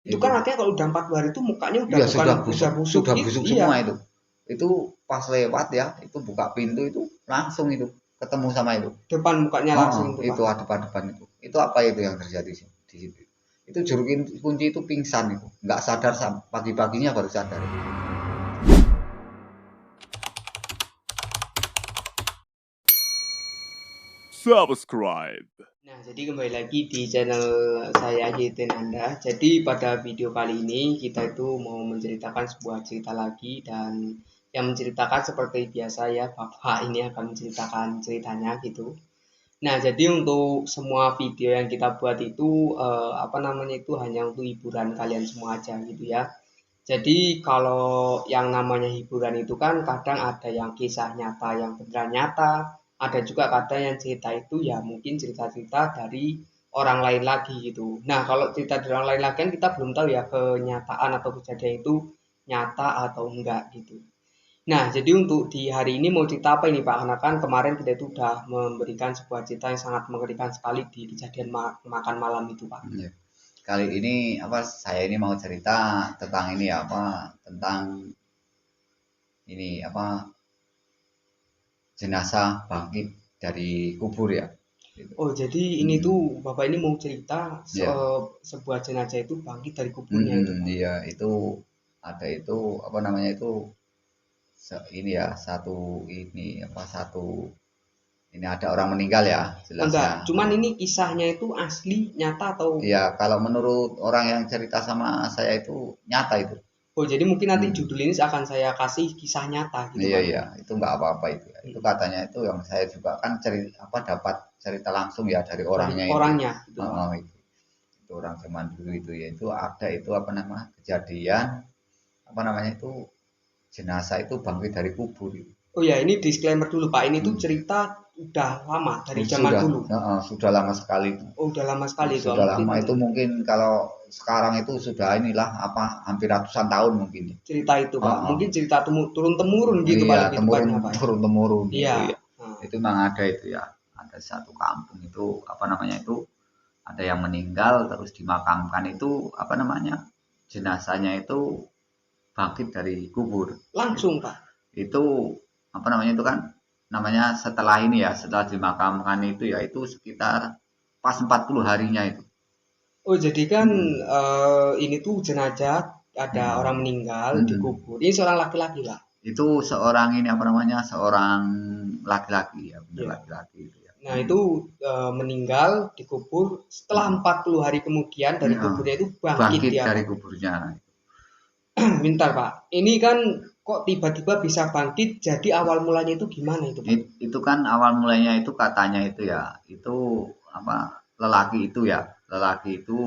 Itu Itu. kan artinya kalau udah 40 hari itu mukanya udah Iya bukan sudah udah busuk, busuk sudah gitu. busuk Iya. semua itu. Itu pas lewat ya, itu buka pintu itu langsung itu ketemu sama itu. Depan mukanya langsung Oh, itu, Pak. itu ada depan itu. Itu apa itu yang terjadi di situ? Itu juru kunci itu pingsan itu, nggak sadar pagi-paginya baru sadar. Subscribe. Nah, jadi kembali lagi di channel saya Yaitu Nanda. Jadi pada video kali ini kita itu mau menceritakan sebuah cerita lagi, dan yang menceritakan seperti biasa ya, Bapak ini akan menceritakan ceritanya gitu. Nah, jadi untuk semua video yang kita buat itu itu hanya untuk hiburan kalian semua aja gitu ya. Jadi kalau yang namanya hiburan itu kan kadang ada yang kisah nyata yang beneran nyata, ada juga kadang yang cerita itu ya mungkin cerita-cerita dari orang lain lagi gitu. Nah, kalau cerita dari orang lain lagi kan kita belum tahu ya kenyataan atau kejadian itu nyata atau enggak gitu. Nah, jadi untuk di hari ini mau cerita apa ini Pak? Karena kan kemarin kita itu udah memberikan sebuah cerita yang sangat mengerikan sekali di kejadian makan malam itu Pak. Ya. Kali ini apa saya ini mau cerita tentang ini apa tentang ini apa jenazah bangkit dari kubur ya. Gitu. Oh, jadi ini tuh Hmm. Bapak ini mau cerita Ya. sebuah jenazah itu bangkit dari kuburnya itu Pak. Iya itu ada itu apa namanya itu ini ya satu ini apa satu ini ada orang meninggal ya Enggak, jelasnya. cuman ini kisahnya itu asli, nyata atau... Iya kalau menurut orang yang cerita sama saya itu nyata itu. Oh, jadi mungkin nanti Hmm. judul ini akan saya kasih kisah nyata gitu Iya Pak. iya itu nggak apa-apa itu ya. Itu katanya itu yang saya juga kan cerita apa dapat cerita langsung ya dari Dari orangnya itu. orangnya gitu Pak. Oh, itu orang zaman dulu itu ya itu ada itu apa nama kejadian apa namanya itu jenazah itu bangkit dari kubur itu. Oh ya, ini disclaimer dulu Pak. Ini tuh Hmm. cerita udah lama dari zaman Sudah dulu. sudah lama sekali itu. Oh, udah lama sekali itu Sudah mungkin lama itu mungkin kalau sekarang itu sudah inilah apa hampir ratusan tahun mungkin. cerita itu Pak. Heeh. Mungkin cerita turun temurun gitu Iya Pak, lebih temurun tepatnya Pak. turun temurun Iya. itu ya. Nah, Itu memang ada itu ya. Ada satu kampung itu apa namanya itu ada yang meninggal terus dimakamkan itu apa namanya jenazahnya itu bangkit dari kubur. langsung Pak. Itu apa namanya itu kan namanya setelah ini ya setelah dimakamkan itu ya itu sekitar pas 40 harinya itu. Oh, jadi kan Mm-mm. ini tuh jenazah ada orang Mm-mm. meninggal Mm-mm. dikubur. Ini seorang laki-laki Pak. Itu seorang ini apa namanya seorang laki-laki ya benar Iya. laki-laki itu ya. Nah, itu meninggal dikubur setelah 40 hari kemudian dari Ya, kuburnya itu bangkit bangkit dia dari Pak. kuburnya. Bentar Pak. Ini kan kok tiba-tiba bisa bangkit, jadi awal mulanya itu gimana itu Pak? Itu kan awal mulanya itu katanya itu ya itu apa lelaki itu ya lelaki itu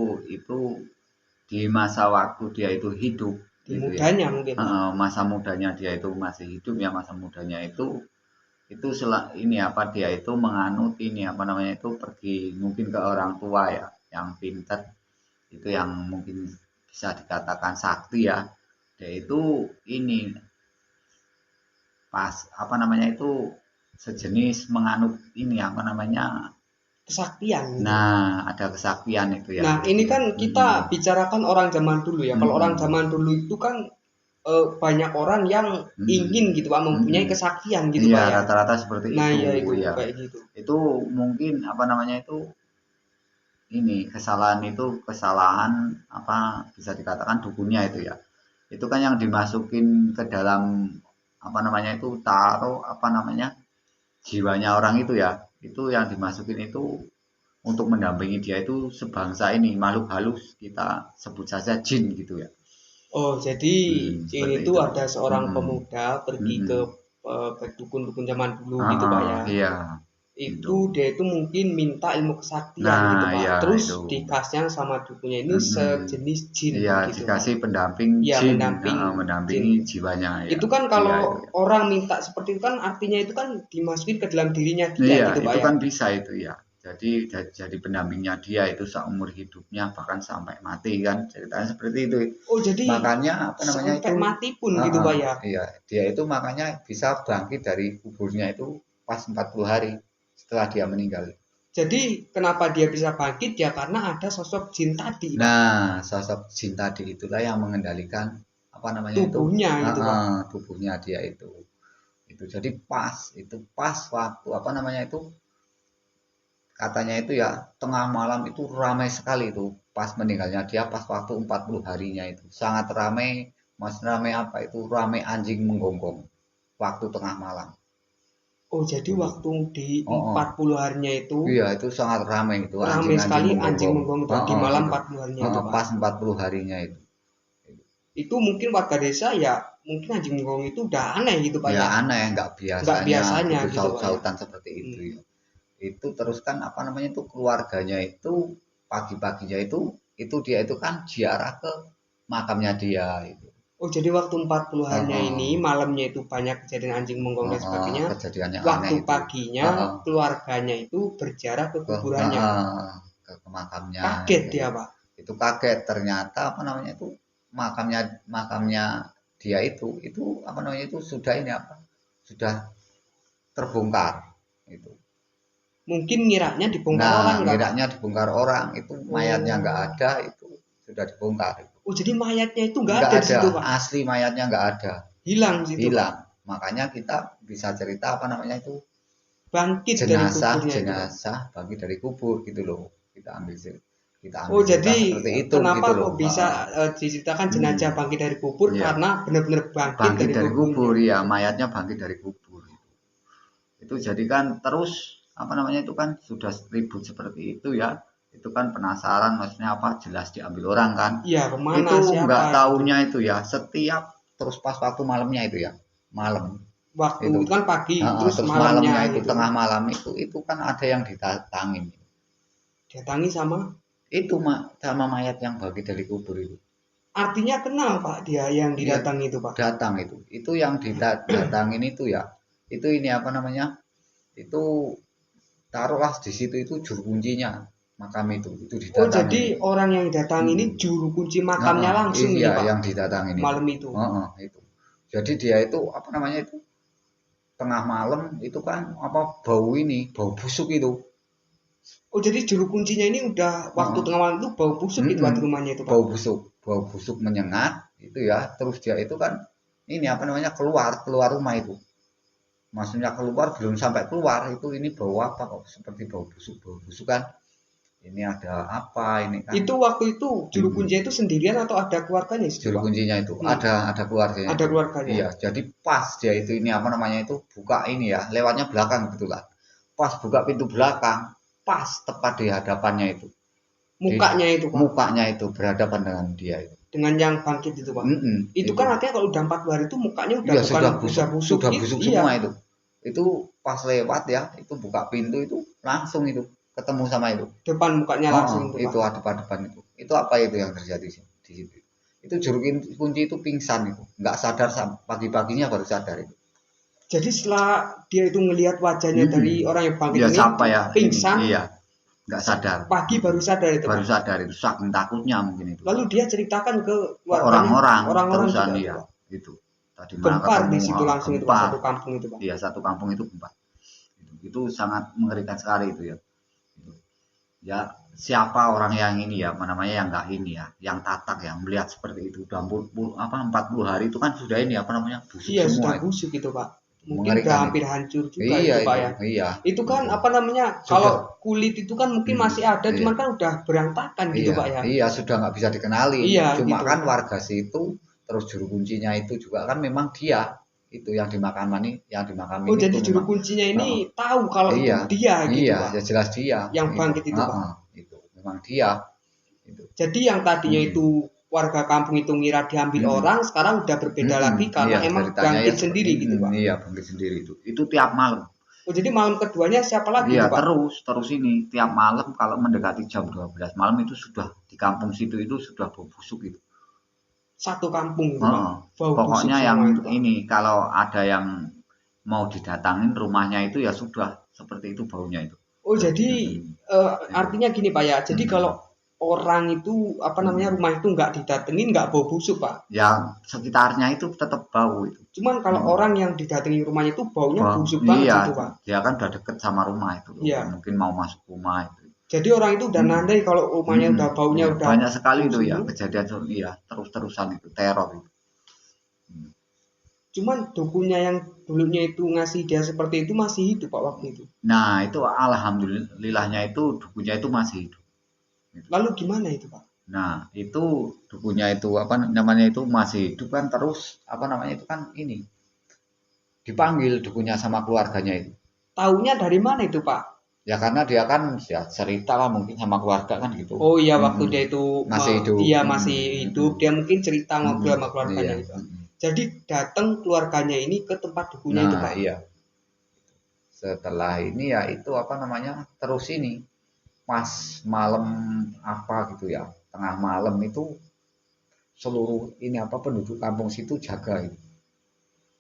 di masa waktu dia itu hidup Di gitu ya. mudanya mungkin Pak. Masa mudanya dia itu masih hidup ya masa mudanya itu ini apa dia itu menganut ini apa namanya itu pergi mungkin ke orang tua ya yang pintar itu yang mungkin bisa dikatakan sakti ya dia itu ini pas apa namanya itu sejenis menganut ini apa namanya Kesaktian gitu Pak. nah ada kesaktian itu ya Nah, ini kan kita mm, bicarakan orang zaman dulu ya. Kalau orang mm, zaman dulu itu kan banyak orang yang ingin gitu Pak, mempunyai mm. kesaktian gitu Iya Pak ya. rata-rata seperti Nah, itu iya itu ya kayak gitu. itu mungkin apa namanya ini kesalahan itu kesalahan apa bisa dikatakan dukunnya itu ya itu kan yang dimasukin ke dalam apa namanya itu taruh apa namanya jiwanya orang itu ya itu yang dimasukin itu untuk mendampingi dia itu sebangsa ini makhluk halus kita sebut saja jin gitu ya. Oh, jadi ini Seperti tuh itu. ada seorang Hmm, pemuda pergi hmm. ke dukun-dukun zaman dulu gitu Pak ya. Iya itu. Itu dia itu mungkin minta ilmu kesaktian gitu Nah Pak. ya Terus itu. dikasihnya sama dukunnya ini Hmm. sejenis jin Iya gitu Pak dikasih ya. pendamping Iya, jin, mendamping jin. mendampingi jiwanya ya. Itu kan Iya kalau itu ya. orang minta seperti itu kan artinya itu kan dimasukin ke dalam dirinya dia Iya gitu Pak itu ya. kan bisa itu ya. Jadi pendampingnya dia itu seumur hidupnya bahkan sampai mati kan ceritanya seperti itu. Oh, jadi Makanya apa namanya sampai itu mati pun gitu Pak ya. iya dia itu makanya bisa bangkit dari kuburnya itu pas 40 hari setelah dia meninggal. Jadi kenapa dia bisa bangkit ya karena ada sosok jin tadi, Pak. Nah, sosok jin tadi itulah yang mengendalikan apa namanya Tubuhnya gitu, Pak. tubuhnya dia itu. Jadi itu pas waktu apa namanya itu katanya itu ya tengah malam itu ramai sekali itu pas meninggalnya dia pas waktu 40 harinya itu sangat ramai. Mas, ramai apa itu, ramai anjing menggonggong waktu tengah malam. Oh, jadi Itu. waktu di Oh, 40 harinya itu iya itu sangat ramai itu ramai anjing-anjing sekali anjing menggonggong. menggonggong di malam 40 harinya itu, Pak. Pas 40 harinya itu. Itu mungkin warga desa ya mungkin anjing menggonggong itu udah aneh gitu, Pak Ya ya. aneh, nggak biasanya Gitu, itu Pak ya. saut-sautan seperti itu ya. Itu terus kan apa namanya itu keluarganya itu pagi-paginya itu dia itu kan ziarah ke makamnya dia itu. Oh, jadi waktu 40 harinya ini Heeh. malamnya itu banyak kejadian anjing menggonggong dan sebagainya. Kejadian yang aneh Waktu itu. paginya keluarganya itu berziarah ke kuburannya. Ke makamnya. Kaget dia, Pak. Itu kaget ternyata apa namanya itu makamnya dia itu apa namanya itu sudah ini apa? Sudah terbongkar itu. Mungkin ngiranya dibongkar orang nggak, Pak? Ngiranya dibongkar orang, itu mayatnya nggak ada, itu sudah dibongkar. Oh, jadi mayatnya itu nggak Nggak ada di ada, situ, Pak? asli mayatnya nggak ada, Hilang di situ, Pak. hilang. Makanya kita bisa cerita apa namanya itu Bangkit dari kuburnya itu, Pak. jenazah bangkit dari kubur gitu loh. Kita ambil Oh, cerita jadi seperti itu kenapa gitu loh. kok bisa diceritakan jenazah bangkit dari kubur Iya. karena benar-benar bangkit Bangkit dari dari kubur, kuburnya. ya mayatnya bangkit dari kubur. Itu jadi kan terus apa namanya itu kan sudah ribut seperti itu ya. Itu kan penasaran maksudnya apa jelas diambil orang kan. Iya, kemana Itu siapa nggak gitu. tahunya itu ya setiap terus pas waktu malamnya itu ya malam Waktu itu itu kan pagi, terus terus malamnya itu gitu. tengah malam itu kan ada yang didatangin Datangi sama itu sama mayat yang bagi dari kubur itu. artinya kenal, Pak, dia yang Dia didatangi itu, Pak. datang itu yang didatangin itu ya itu ini apa namanya itu taruhlah di situ itu juru kuncinya makam itu Oh, didatangi. jadi orang yang datangi ini juru kunci makamnya langsung iya, ini, Pak. yang didatangin Malam itu. itu jadi dia itu apa namanya itu tengah malam itu kan apa bau busuk itu. Oh, jadi juru kuncinya ini udah waktu tengah malam itu bau busuk itu, Pak, di rumahnya itu, Pak. Bau busuk menyengat itu ya. Terus dia itu kan ini apa namanya keluar rumah itu. Maksudnya keluar belum sampai keluar itu ini bau apa kok seperti bau busuk kan. Ini ada apa ini kan. Itu waktu itu juru kuncinya itu sendirian atau ada keluarganya sih, Juru Pak? kuncinya itu ada keluarganya. Ada keluarganya. Iya, jadi pas dia itu ini apa namanya itu buka ini ya, lewatnya belakang gitulah. Pas buka pintu belakang, pas tepat di hadapannya itu. Mukanya itu, Pak. Mukanya itu berhadapan dengan dia itu. Dengan yang bangkit itu, Pak. Itu kan artinya kalau udah 40 hari itu mukanya udah iya, bukan sudah busuk gitu. semua itu. Itu pas lewat ya, itu buka pintu itu langsung itu ketemu sama itu. Depan mukanya langsung itu Pak. ada depan itu. Itu apa itu yang terjadi di situ? Itu juru kunci itu pingsan itu, nggak sadar pagi-paginya baru sadar itu. Jadi setelah dia itu ngelihat wajahnya dari orang yang bangkit ya, ini siapa ya? pingsan, Iya, nggak sadar. Pagi baru sadar itu. Baru sadar itu, saking takutnya mungkin itu. Lalu dia ceritakan ke orang-orang terusan iya, itu. Tadi gempar di situ langsung itu Pak, satu kampung itu Pak. Iya, satu kampung itu gempar. Itu sangat mengerikan sekali itu ya. Ya siapa orang yang ini ya, apa namanya yang enggak ini ya, yang tatak yang melihat seperti itu udah 40 hari itu kan sudah ini apa namanya busuk iya, semua. Sudah busuk itu Pak. Mungkin udah hampir hancur juga iya, itu Pak ya. Iya. Itu kan apa namanya sudah. Kalau kulit itu kan mungkin masih ada, cuman kan udah berantakan gitu Pak ya. Iya, sudah nggak bisa dikenali. Iya, cuma gitu. Kan warga situ terus juru kuncinya itu juga kan memang dia itu yang dimakami Oh, jadi juru kuncinya ini tahu kalau itu dia gitu Pak. Iya, ya jelas dia. Yang bangkit itu Pak. Itu memang dia. Itu. Jadi yang tadinya itu warga kampung itu ngira diambil orang, sekarang udah berbeda lagi karena emang bangkit sendiri gitu Pak. Iya, bangkit sendiri itu. Itu tiap malam. Oh, jadi malam keduanya siapa lagi iya, Pak? Terus ini tiap malam kalau mendekati jam 12 malam itu sudah di kampung situ itu sudah bau busuk itu. Satu kampung itu Pak. Pokoknya yang itu, ini kalau ada yang mau didatangin rumahnya itu ya sudah seperti itu baunya itu. Oh, jadi artinya gini Pak ya. Jadi kalau orang itu apa namanya rumah itu nggak didatengin nggak bau busuk Pak. Ya sekitarnya itu tetap bau itu. Cuman kalau orang yang didatangi rumahnya itu baunya Bau. busuk banget Iya, gitu Pak. dia kan udah deket sama rumah itu. Iya. Mungkin mau masuk rumah itu. Jadi orang itu udah nandai kalau rumahnya udah baunya Iya, udah banyak sekali itu busuk. ya kejadian iya terus-terusan itu teror itu. Cuman dukunnya yang dulunya itu ngasih dia seperti itu masih hidup Pak waktu itu. Nah itu alhamdulillahnya itu dukunya itu masih hidup. Lalu gimana itu Pak? Nah itu dukunya itu apa namanya itu masih hidup kan, terus apa namanya itu kan ini dipanggil dukunya sama keluarganya itu. Taunya dari mana itu Pak? Ya karena dia kan ya cerita lah mungkin sama keluarga kan gitu. Oh iya waktu dia itu masih hidup. dia masih hidup, dia mungkin cerita ngobrol sama keluarganya Iya. gitu. Jadi datang keluarganya ini ke tempat dukunya itu Nah Pak. iya. Setelah ini ya itu apa namanya terus ini pas malam apa gitu ya, tengah malam itu seluruh ini apa penduduk kampung situ jaga itu.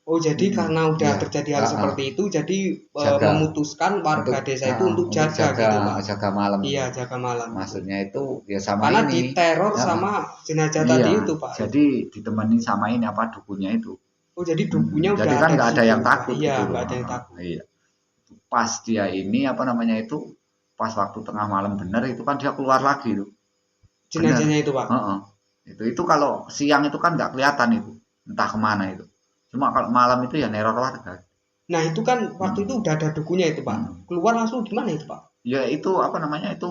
Oh jadi karena udah Iya. terjadi hal seperti itu, jadi Jaga. memutuskan warga desa itu untuk jaga gitu Pak. Jaga malam. Iya jaga malam. Maksudnya itu ya sama Karena ini. diteror sama jenazah tadi Iya, itu Pak. jadi ditemani sama ini apa dukunya itu. Oh jadi dukunya udah Jadi kan ada nggak di ada situ, yang Pak. takut Iya gitu nggak loh. ada yang takut. Iya. Pas dia ini apa namanya itu pas waktu tengah malam bener itu kan dia keluar lagi itu. Jenazahnya itu Pak. Itu kalau siang itu kan nggak kelihatan itu, entah kemana itu. Cuma kalau malam itu ya neror warga. Nah itu kan waktu itu udah ada dukunya itu Pak. Keluar langsung gimana itu Pak? Ya itu apa namanya itu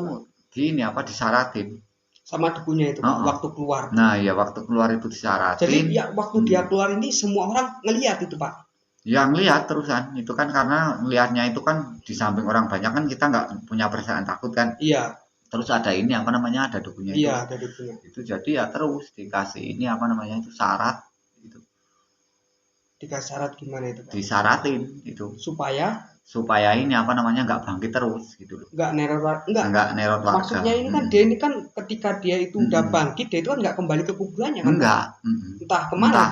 gini apa disaratin. Sama dukunya itu Pak, waktu keluar. Nah ya waktu keluar itu disaratin. Jadi ya waktu dia keluar ini semua orang ngelihat itu Pak. Ya ngelihat terusan itu kan karena ngelihatnya itu kan di samping orang banyak kan kita nggak punya perasaan takut kan. Iya. Terus ada ini apa namanya ada dukunya itu. Iya ada dukunya. Itu jadi ya terus dikasih ini apa namanya itu syarat itu. Dikasih syarat gimana itu Pak? Disaratin itu. Supaya ini apa namanya nggak bangkit terus gitu loh. Nggak neror warga. Maksudnya ini kan dia ini kan ketika dia itu udah bangkit dia itu kan nggak kembali ke kuburannya kan? Enggak. Entah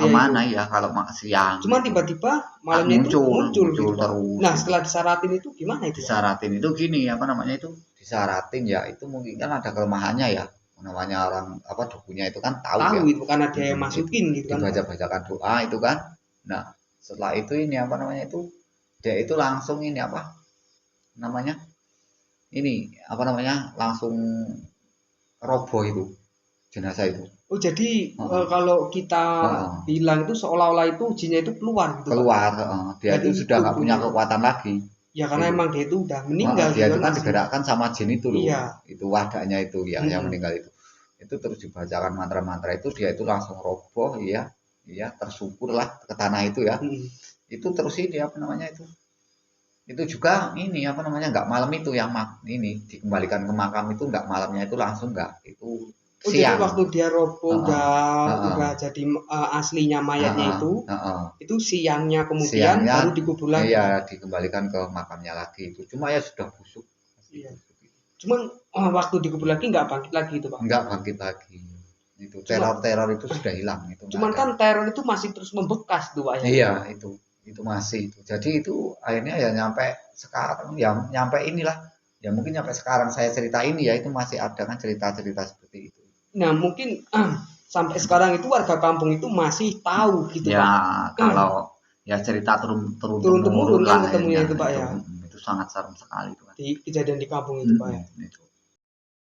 kemana dia ya kalau siang. Cuma tiba-tiba malamnya itu muncul gitu, terus. Nah setelah disaratin itu gimana itu? Disaratin itu gini apa namanya itu disaratin ya itu mungkin kan ada kelemahannya ya. Namanya orang apa dukunya itu kan tahu ya. Itu karena dia yang masukin gitu kan. Dibaca-bacakan doa itu kan. Nah setelah itu ini apa namanya itu dia itu langsung ini apa namanya ini apa namanya langsung roboh itu jenazah itu. Oh jadi kalau kita bilang itu seolah-olah itu jinnya itu keluar gitu. Dia itu sudah nggak punya kekuatan lagi. Ya karena emang dia itu udah meninggal. Dia itu kan digerakkan sama jin itu loh. Iya. Itu wadahnya itu yang meninggal itu. Itu terus dibacakan mantra-mantra itu dia itu langsung roboh iya tersukur lah ke tanah itu ya. Itu terus ini apa namanya itu juga ini apa namanya nggak malam itu yang ini dikembalikan ke makam itu nggak malamnya itu langsung nggak itu siang. Jadi waktu dia roboh udah jadi aslinya mayatnya itu siangnya kemudian baru dikubur lagi. Iya dikembalikan ke makamnya lagi itu cuma ya sudah busuk. Iya. Cuman waktu dikubur lagi nggak bangkit lagi itu Pak. Nggak bangkit lagi. Itu teror itu sudah hilang itu. Cuman kan teror itu masih terus membekas tuh Pak. Iya itu masih itu. Jadi itu akhirnya ya nyampe sekarang ya nyampe inilah ya mungkin nyampe sekarang saya cerita ini ya itu masih ada kan cerita-cerita seperti itu. Nah mungkin sampai sekarang itu warga kampung itu masih tahu gitu ya, Pak. Kalau ya cerita turun-temurun kan ketemunya itu Pak ya. Itu sangat serem sekali itu kan. Di kejadian di kampung itu Pak ya. Itu.